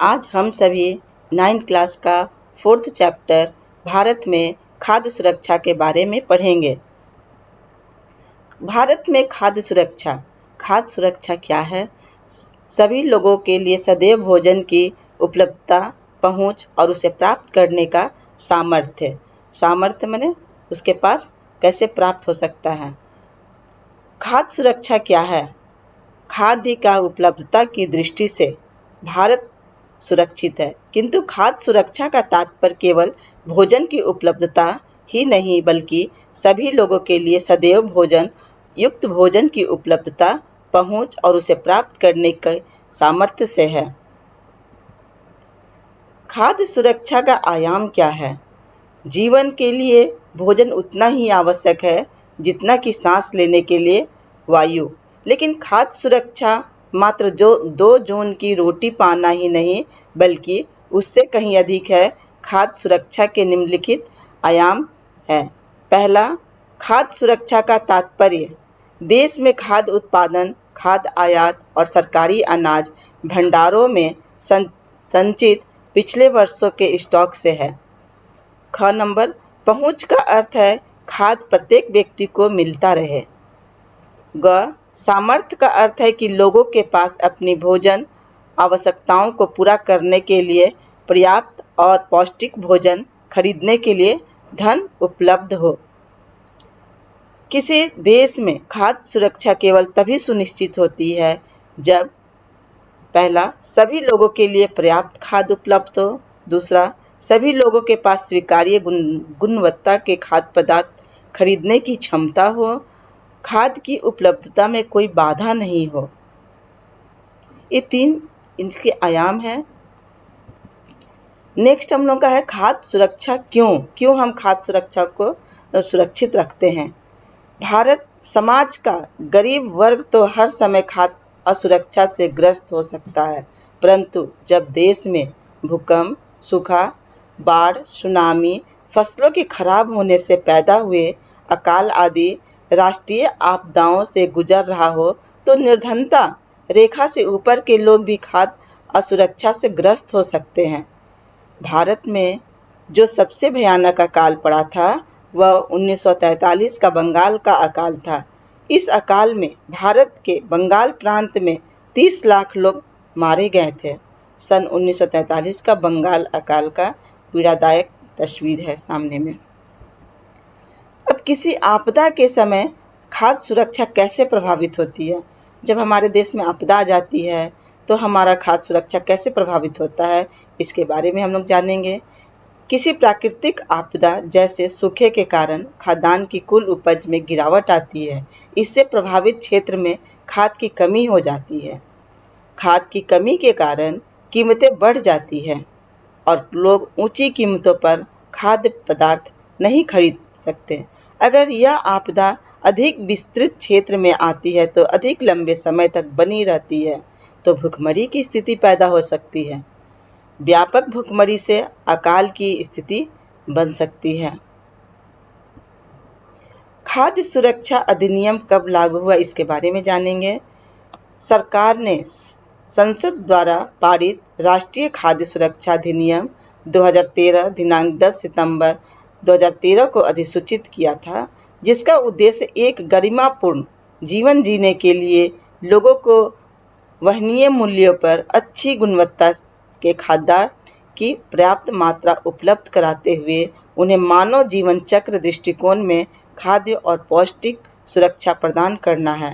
आज हम सभी 9th क्लास का 4th चैप्टर भारत में खाद्य सुरक्षा के बारे में पढ़ेंगे। भारत में खाद्य सुरक्षा क्या है? सभी लोगों के लिए सदैव भोजन की उपलब्धता, पहुंच और उसे प्राप्त करने का सामर्थ्य। सामर्थ्य माने उसके पास कैसे प्राप्त हो सकता है। खाद्य सुरक्षा क्या है? खाद्य का उपलब्धता की दृष्टि से भारत सुरक्षित है, किंतु खाद्य सुरक्षा का तात्पर्य केवल भोजन की उपलब्धता ही नहीं बल्कि सभी लोगों के लिए सदैव भोजन की उपलब्धता, पहुंच और उसे प्राप्त करने के सामर्थ्य से है। खाद्य सुरक्षा का आयाम क्या है? जीवन के लिए भोजन उतना ही आवश्यक है जितना कि सांस लेने के लिए वायु, लेकिन खाद्य सुरक्षा मात्र जो 2 जून की रोटी पाना ही नहीं बल्कि उससे कहीं अधिक है। खाद्य सुरक्षा के निम्नलिखित आयाम है। पहला, खाद्य सुरक्षा का तात्पर्य देश में खाद्य उत्पादन, खाद्य आयात और सरकारी अनाज भंडारों में संचित पिछले वर्षों के स्टॉक से है। ख नंबर, पहुंच का अर्थ है खाद्य प्रत्येक व्यक्ति को मिलता रहे। ग, सामर्थ्य का अर्थ है कि लोगों के पास अपनी भोजन आवश्यकताओं को पूरा करने के लिए पर्याप्त और पौष्टिक भोजन खरीदने के लिए धन उपलब्ध हो। किसी देश में खाद्य सुरक्षा केवल तभी सुनिश्चित होती है जब पहला, सभी लोगों के लिए पर्याप्त खाद्य उपलब्ध हो। दूसरा, सभी लोगों के पास स्वीकार्य गुणवत्ता के खाद्य पदार्थ खरीदने की क्षमता हो। खाद्य की उपलब्धता में कोई बाधा नहीं हो। ये 3 इनके आयाम हैं। नेक्स्ट हम लोग का है खाद्य सुरक्षा क्यों हम खाद्य सुरक्षा को सुरक्षित रखते हैं। भारत समाज का गरीब वर्ग तो हर समय खाद्य असुरक्षा से ग्रस्त हो सकता है, परंतु जब देश में भूकंप, सूखा, बाढ़, सुनामी, फसलों के खराब होने से पैदा हुए अकाल आदि राष्ट्रीय आपदाओं से गुजर रहा हो तो निर्धनता रेखा से ऊपर के लोग भी खाद्य असुरक्षा से ग्रस्त हो सकते हैं। भारत में जो सबसे भयानक अकाल पड़ा था वह 1943 का बंगाल का अकाल था। इस अकाल में भारत के बंगाल प्रांत में 30 लाख लोग मारे गए थे। सन 1943 का बंगाल अकाल का पीड़ादायक तस्वीर है सामने में। अब किसी आपदा के समय खाद्य सुरक्षा कैसे प्रभावित होती है? जब हमारे देश में आपदा आ जाती है तो हमारा खाद्य सुरक्षा कैसे प्रभावित होता है, इसके बारे में हम लोग जानेंगे। किसी प्राकृतिक आपदा जैसे सूखे के कारण खाद्यान्न की कुल उपज में गिरावट आती है। इससे प्रभावित क्षेत्र में खाद्य की कमी हो जाती है। खाद्य की कमी के कारण कीमतें बढ़ जाती हैं और लोग ऊंची कीमतों पर खाद्य पदार्थ नहीं खरीद सकते। अगर यह आपदा अधिक विस्तृत क्षेत्र में आती है तो अधिक लंबे समय तक बनी रहती है तो भूखमरी की स्थिति पैदा हो सकती है। व्यापक भूखमरी से अकाल की स्थिति बन सकती है। खाद्य सुरक्षा अधिनियम कब लागू हुआ, इसके बारे में जानेंगे। सरकार ने संसद द्वारा पारित राष्ट्रीय खाद्य सुरक्षा अधिनियम 2013 दिनांक 10 सितंबर 2013 को अधिसूचित किया था, जिसका उद्देश्य एक गरिमापूर्ण जीवन जीने के लिए लोगों को वहनीय मूल्यों पर अच्छी गुणवत्ता के खाद्य की पर्याप्त मात्रा उपलब्ध कराते हुए उन्हें मानव जीवन चक्र दृष्टिकोण में खाद्य और पौष्टिक सुरक्षा प्रदान करना है।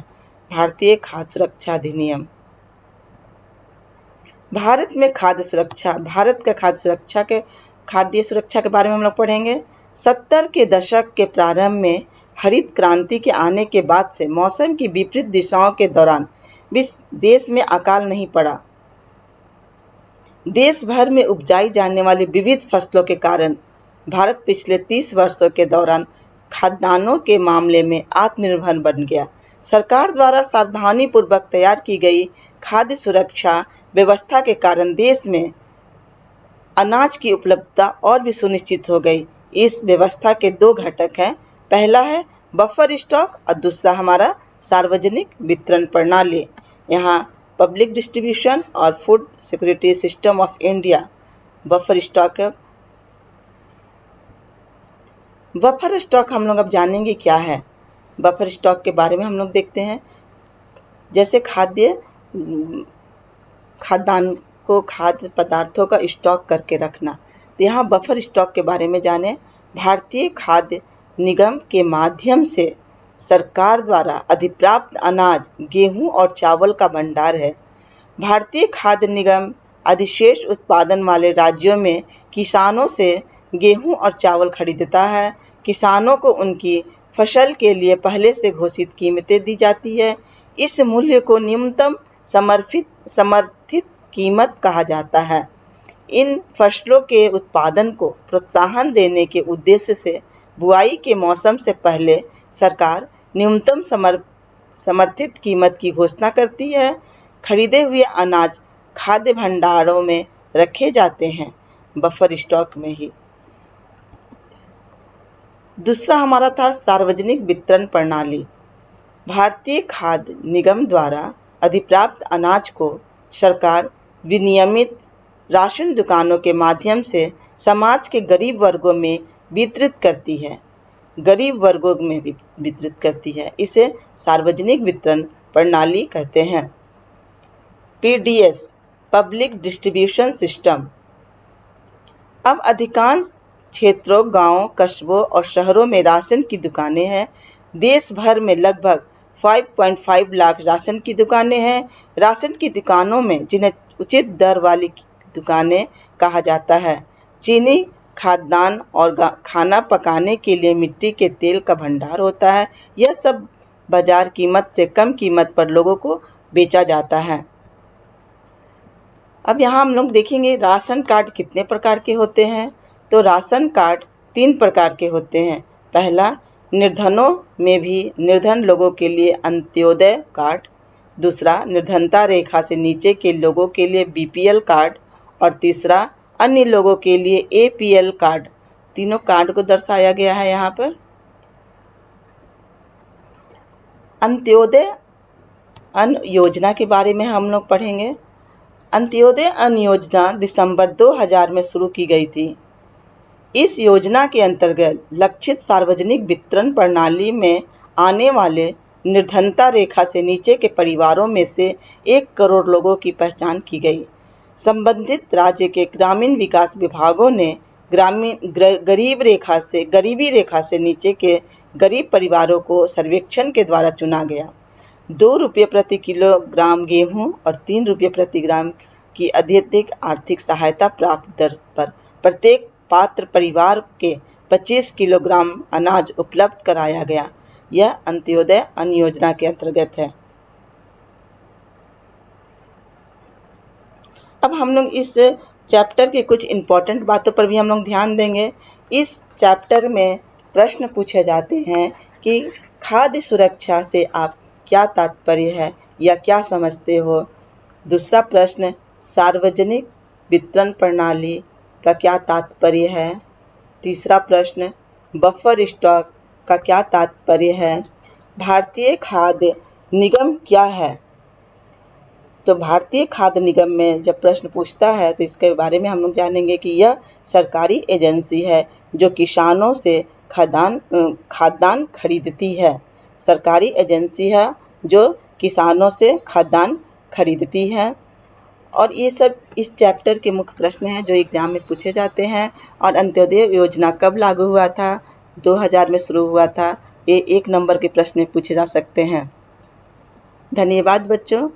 भारतीय खाद्य सुरक्षा अधिनियम। भारत में खाद्य सुरक्षा, भारत का खाद्य सुरक्षा के बारे में हम लोग पढ़ेंगे। 70 के दशक के प्रारंभ में हरित क्रांति के आने के बाद से मौसम की विपरीत दिशाओं के दौरान देश में अकाल नहीं पड़ा। देश भर में उपजाई जाने वाली विविध फसलों के कारण भारत पिछले 30 वर्षों के दौरान खाद्यान्नों के मामले में आत्मनिर्भर बन गया। सरकार द्वारा सावधानीपूर्वक तैयार की गई खाद्य सुरक्षा व्यवस्था के कारण देश में अनाज की उपलब्धता और भी सुनिश्चित हो गई। इस व्यवस्था के 2 घटक हैं। पहला है बफर स्टॉक और दूसरा हमारा सार्वजनिक वितरण प्रणाली। यहाँ पब्लिक डिस्ट्रीब्यूशन और food security system of India buffer stock है। बफर स्टॉक हम लोग अब जानेंगे क्या है। बफर स्टॉक के बारे में हम लोग देखते हैं। जैसे खाद्य पदार्थों का स्टॉक करके रखना, तो यहाँ बफर स्टॉक के बारे में जाने। भारतीय खाद्य निगम के माध्यम से सरकार द्वारा अधिप्राप्त अनाज, गेहूं और चावल का भंडार है। भारतीय खाद्य निगम अधिशेष उत्पादन वाले राज्यों में किसानों से गेहूं और चावल खरीदता है। किसानों को उनकी फसल के लिए पहले से घोषित कीमतें दी जाती है। इस मूल्य को न्यूनतम समर्थित कीमत कहा जाता है। इन फसलों के उत्पादन को प्रोत्साहन देने के उद्देश्य से बुआई के मौसम से पहले सरकार न्यूनतम समर्थित कीमत की घोषणा करती है। खरीदे हुए अनाज खाद्य भंडारों में रखे जाते हैं, बफर स्टॉक में ही। दूसरा हमारा था सार्वजनिक वितरण प्रणाली। भारतीय खाद्य निगम द्वारा अधिप्राप्त अनाज को सरकार विनियमित राशन दुकानों के माध्यम से समाज के गरीब वर्गों में वितरित करती है। इसे सार्वजनिक वितरण प्रणाली कहते हैं। PDS, public distribution system. अब अधिकांश क्षेत्रों, गांवों, कस्बों और शहरों में राशन की दुकानें हैं। देश भर में लगभग 5.5 लाख राशन की दुकानें हैं। राशन की दुकानों में, जिन्हें उचित दर वाली दुकानें कहा जाता है, चीनी, खाद्यान्न और खाना पकाने के लिए मिट्टी के तेल का भंडार होता है। यह सब बाजार कीमत से कम कीमत पर लोगों को बेचा जाता है। अब यहाँ हम लोग देखेंगे राशन कार्ड कितने प्रकार के होते हैं। तो राशन कार्ड 3 प्रकार के होते हैं। पहला, निर्धनों में भी निर्धन लोगों के लिए अंत्योदय कार्ड। दूसरा, निर्धनता रेखा से नीचे के लोगों के लिए बीपीएल कार्ड। और तीसरा, अन्य लोगों के लिए एपीएल कार्ड। तीनों कार्ड को दर्शाया गया है यहाँ पर। अंत्योदय अन्न योजना के बारे में हम लोग पढ़ेंगे। अंत्योदय अन्न योजना दिसंबर 2000 में शुरू की गई थी। इस योजना के अंतर्गत लक्षित सार्वजनिक वितरण प्रणाली में आने वाले निर्धनता रेखा से नीचे के परिवारों में से 1 करोड़ लोगों की पहचान की गई। संबंधित राज्य के ग्रामीण विकास विभागों ने गरीबी रेखा से नीचे के गरीब परिवारों को सर्वेक्षण के द्वारा चुना गया। 2 रुपये प्रति किलोग्राम गेहूं और 3 रुपये प्रति ग्राम की अत्यधिक आर्थिक सहायता प्राप्त दर पर प्रत्येक पात्र परिवार के 25 किलोग्राम अनाज उपलब्ध कराया गया। यह अंत्योदय अन्न योजना के अंतर्गत है। अब हम लोग इस चैप्टर के कुछ इम्पोर्टेंट बातों पर भी हम लोग ध्यान देंगे। इस चैप्टर में प्रश्न पूछे जाते हैं कि खाद्य सुरक्षा से आप क्या तात्पर्य है या क्या समझते हो। दूसरा प्रश्न, सार्वजनिक वितरण प्रणाली का क्या तात्पर्य है। तीसरा प्रश्न, बफर स्टॉक का क्या तात्पर्य है। भारतीय खाद्य निगम क्या है। तो भारतीय खाद्य निगम में जब प्रश्न पूछता है तो इसके बारे में हम लोग जानेंगे कि यह सरकारी एजेंसी है जो किसानों से खाद्यान्न खरीदती है। सरकारी एजेंसी है जो किसानों से खाद्यान्न खरीदती है। और ये सब इस चैप्टर के मुख्य प्रश्न हैं जो एग्जाम में पूछे जाते हैं। और अंत्योदय योजना कब लागू हुआ था। 2000 में शुरू हुआ था। ये 1 नंबर के प्रश्न पूछे जा सकते हैं। धन्यवाद बच्चों।